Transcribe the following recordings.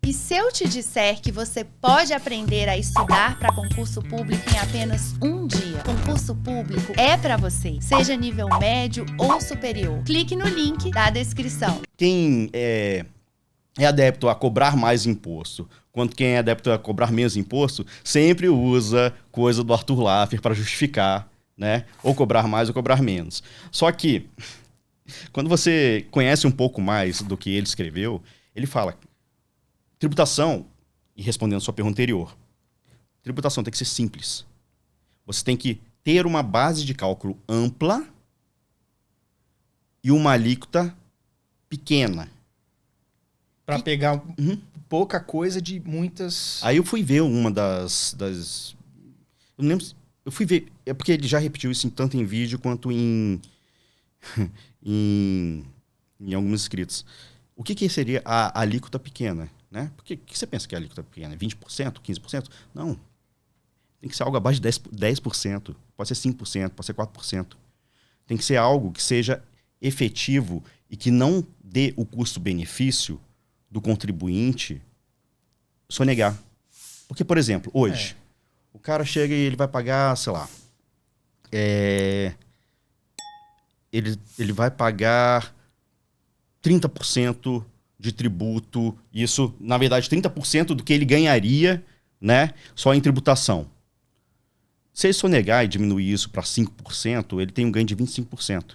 E se eu te disser que você pode aprender a estudar para concurso público em apenas um dia? Concurso público é para você, seja nível médio ou superior. Clique no link da descrição. Quem é adepto a cobrar mais imposto, quanto quem é adepto a cobrar menos imposto, sempre usa coisa do Arthur Laffer para justificar, né? Ou cobrar mais ou cobrar menos. Só que, quando você conhece um pouco mais do que ele escreveu, ele fala: tributação, e respondendo a sua pergunta anterior, tributação tem que ser simples. Você tem que ter uma base de cálculo ampla e uma alíquota pequena. Para pegar pouca coisa de muitas... Aí eu fui ver uma das... Eu não lembro... Eu fui ver... É porque ele já repetiu isso tanto em vídeo quanto em alguns escritos. O que seria a alíquota pequena? Né? Porque o que você pensa que é a alíquota pequena? 20%? 15%? Não. Tem que ser algo abaixo de 10%. Pode ser 5%, pode ser 4%. Tem que ser algo que seja efetivo e que não dê o custo-benefício do contribuinte sonegar. Porque, por exemplo, hoje, o cara chega e ele vai pagar, sei lá, ele vai pagar 30% de tributo, isso, na verdade, 30% do que ele ganharia, né, só em tributação. Se ele sonegar e diminuir isso para 5%, ele tem um ganho de 25%.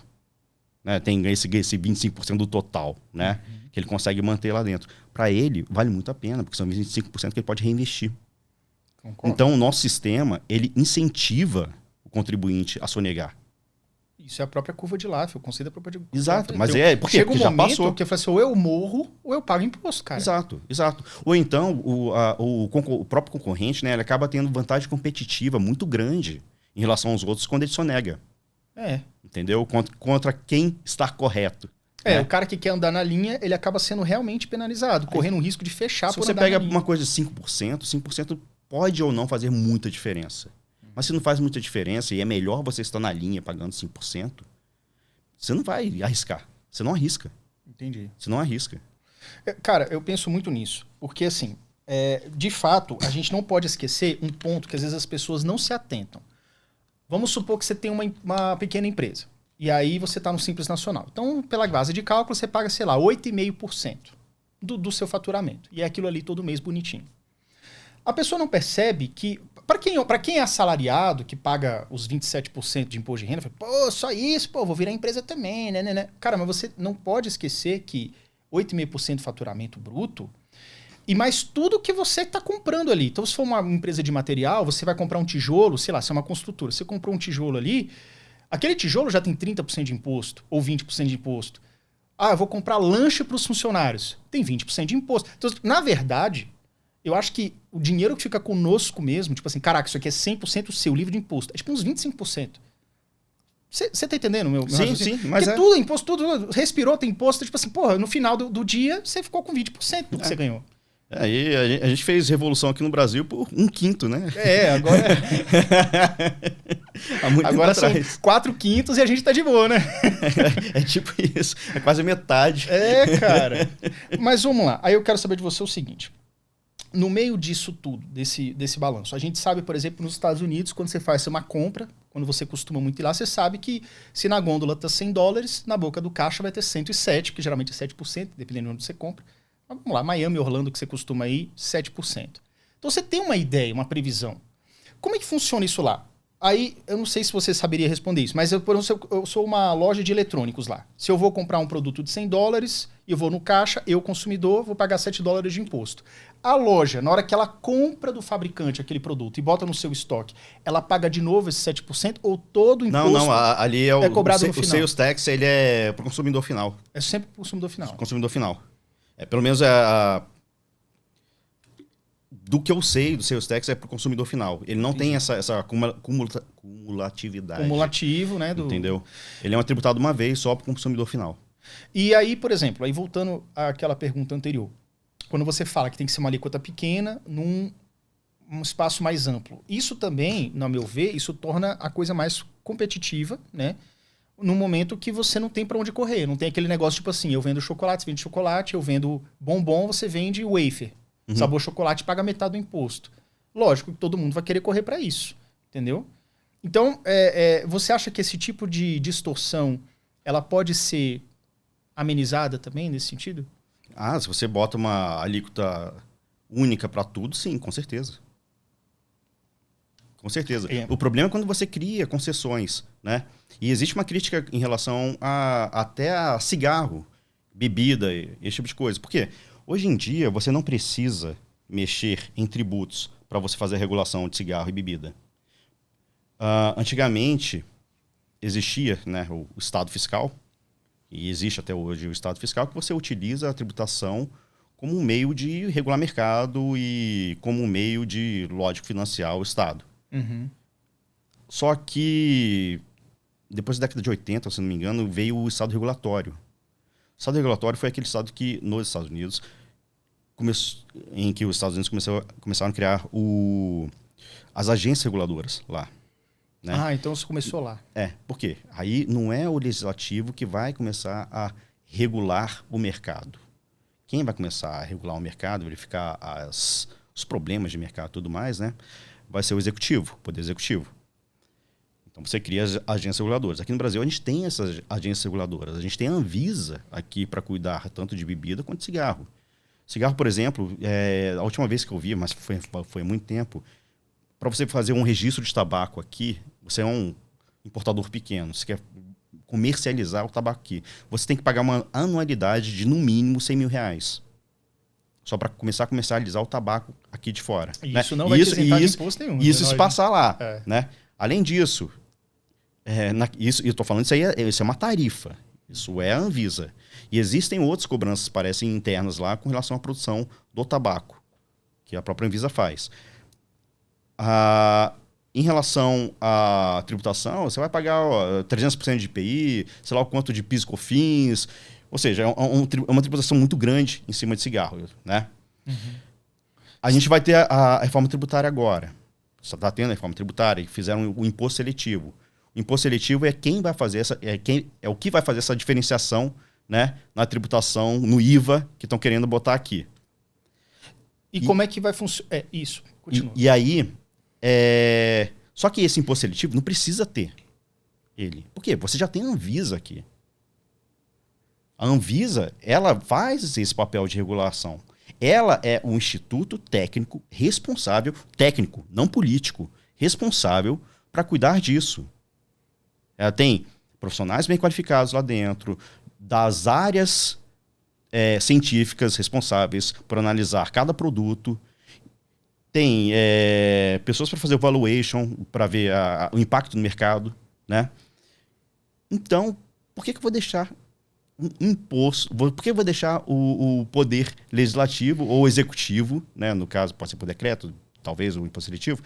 Né? Tem esse 25% do total, né? Que ele consegue manter lá dentro. Para ele, vale muito a pena, porque são 25% que ele pode reinvestir. Concordo. Então, o nosso sistema, ele incentiva o contribuinte a sonegar. Isso é a própria curva de Laffer, o conceito da própria curva de Exato, Laffer. mas Então, por quê? chega um Porque já momento passou. que eu falo assim, ou eu morro, ou eu pago imposto, cara. Exato. Ou então, o próprio concorrente, né, ele acaba tendo vantagem competitiva muito grande em relação aos outros quando ele sonega. Entendeu? Contra quem está correto. Né? O cara que quer andar na linha, ele acaba sendo realmente penalizado, correndo o risco de fechar Se por você andar pega na linha. uma coisa de 5% pode ou não fazer muita diferença. Mas se não faz muita diferença e é melhor você estar na linha pagando 5%, você não vai arriscar. Você não arrisca. Entendi. Você não arrisca. Cara, eu penso muito nisso. Porque, assim, de fato, a gente não pode esquecer um ponto que às vezes as pessoas não se atentam. Vamos supor que você tem uma pequena empresa. E aí você está no Simples Nacional. Então, pela base de cálculo, você paga, sei lá, 8,5% do seu faturamento. E é aquilo ali todo mês bonitinho. A pessoa não percebe que... Para quem é assalariado, que paga os 27% de imposto de renda, fala, pô, só isso, pô, vou virar empresa também, né? Cara, mas você não pode esquecer que 8,5% de faturamento bruto e mais tudo que você está comprando ali. Então, se for uma empresa de material, você vai comprar um tijolo, sei lá, se é uma construtora, você comprou um tijolo ali, aquele tijolo já tem 30% de imposto ou 20% de imposto. Ah, eu vou comprar lanche para os funcionários. Tem 20% de imposto. Então, na verdade... Eu acho que o dinheiro que fica conosco mesmo, tipo assim, caraca, isso aqui é 100% seu, livre de imposto. É tipo uns 25%. Você tá entendendo meu Sim, raciocínio? sim, mas porque tudo é imposto, tudo respirou, tem imposto. Tipo assim, porra, no final do dia, você ficou com 20% do que você ganhou. Aí a gente fez revolução aqui no Brasil por 1/5, né? Agora... Há muito agora tempo são atrás. 4/5 e a gente tá de boa, né? É tipo isso. É quase metade. Cara. Mas vamos lá. Aí eu quero saber de você o seguinte. No meio disso tudo, desse balanço, a gente sabe, por exemplo, nos Estados Unidos, quando você faz uma compra, quando você costuma muito ir lá, você sabe que se na gôndola tá $100, na boca do caixa vai ter 107, que geralmente é 7%, dependendo de onde você compra. Mas vamos lá, Miami, Orlando, que você costuma ir, 7%. Então você tem uma ideia, uma previsão. Como é que funciona isso lá? Aí, eu não sei se você saberia responder isso, mas por exemplo, eu sou uma loja de eletrônicos lá. Se eu vou comprar um produto de $100, eu vou no caixa, eu, consumidor, vou pagar $7 de imposto. A loja, na hora que ela compra do fabricante aquele produto e bota no seu estoque, ela paga de novo esse 7% ou todo o imposto Não, ali é cobrado no o final? sales tax, ele é pro consumidor final. É sempre pro consumidor final. Consumidor final. Pelo menos do que eu sei do sales tax é pro consumidor final. Ele não tem essa cumulatividade. Cumulativo, né? Entendeu? Ele é um tributado uma vez só pro consumidor final. E aí, por exemplo, aí voltando àquela pergunta anterior. Quando você fala que tem que ser uma alíquota pequena num espaço mais amplo. Isso também, no meu ver, isso torna a coisa mais competitiva, né? No momento que você não tem para onde correr. Não tem aquele negócio tipo assim, eu vendo chocolate, você vende chocolate, eu vendo bombom, você vende wafer. Sabor chocolate paga metade do imposto. Lógico que todo mundo vai querer correr para isso, entendeu? Então, você acha que esse tipo de distorção ela pode ser amenizada também nesse sentido? Se você bota uma alíquota única para tudo, sim, com certeza. Com certeza. O problema é quando você cria concessões, né? E existe uma crítica em relação até a cigarro, bebida, esse tipo de coisa. Por quê? Hoje em dia, você não precisa mexer em tributos para você fazer a regulação de cigarro e bebida. Antigamente, existia, né, o Estado Fiscal, e existe até hoje o Estado Fiscal, que você utiliza a tributação como um meio de regular mercado e como um meio de, lógico, financiar o Estado. Só que, depois da década de 80, se não me engano, veio o Estado regulatório. O Estado regulatório foi aquele Estado que, nos Estados Unidos, em que os Estados Unidos começaram a criar as agências reguladoras lá. Né? Então isso começou lá. Por quê? Aí não é o legislativo que vai começar a regular o mercado. Quem vai começar a regular o mercado, verificar os problemas de mercado e tudo mais, né? Vai ser o executivo, o poder executivo. Então você cria as agências reguladoras. Aqui no Brasil a gente tem essas agências reguladoras. A gente tem a Anvisa aqui para cuidar tanto de bebida quanto de cigarro. Cigarro, por exemplo, a última vez que eu vi, mas foi há muito tempo, para você fazer um registro de tabaco aqui, você é um importador pequeno, você quer comercializar o tabaco aqui, você tem que pagar uma anualidade de, no mínimo, R$100.000. Só para começar a comercializar o tabaco aqui de fora. E né? isso não vai ter de imposto nenhum. Isso se passar lá. Né? Além disso, eu estou falando, isso é uma tarifa. Isso é a Anvisa. E existem outras cobranças, parecem internas lá, com relação à produção do tabaco, que a própria Anvisa faz. Em relação à tributação, você vai pagar 300% de IPI, sei lá o quanto de PIS e COFINS, ou seja, é uma tributação muito grande em cima de cigarro. Né? A gente vai ter a reforma tributária agora. Só está tendo a reforma tributária, e fizeram o imposto seletivo. O imposto seletivo é quem vai fazer o que vai fazer essa diferenciação, né, na tributação, no IVA, que estão querendo botar aqui. E como é que vai funcionar? Isso, continua. E aí, só que esse imposto seletivo não precisa ter ele. Por quê? Você já tem a Anvisa aqui. A Anvisa, ela faz esse papel de regulação. Ela é um instituto técnico responsável, técnico, não político, responsável para cuidar disso. Ela tem profissionais bem qualificados lá dentro, das áreas científicas responsáveis por analisar cada produto. Tem pessoas para fazer o valuation, para ver o impacto no mercado. Né? Então, por que eu vou deixar um imposto? Por que eu vou deixar o poder legislativo ou executivo, né? No caso, pode ser por decreto, talvez o imposto seletivo,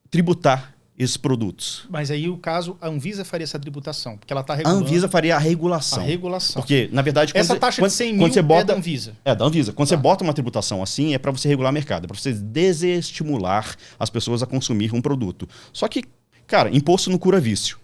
tributar esses produtos? Mas aí, o caso, a Anvisa faria essa tributação, porque ela está regulando. A Anvisa faria a regulação. A regulação. Porque, na verdade, essa taxa de 100 mil é da Anvisa. É da Anvisa. Quando você bota uma tributação assim, é para você regular o mercado, é para você desestimular as pessoas a consumir um produto. Só que, cara, imposto não cura vício.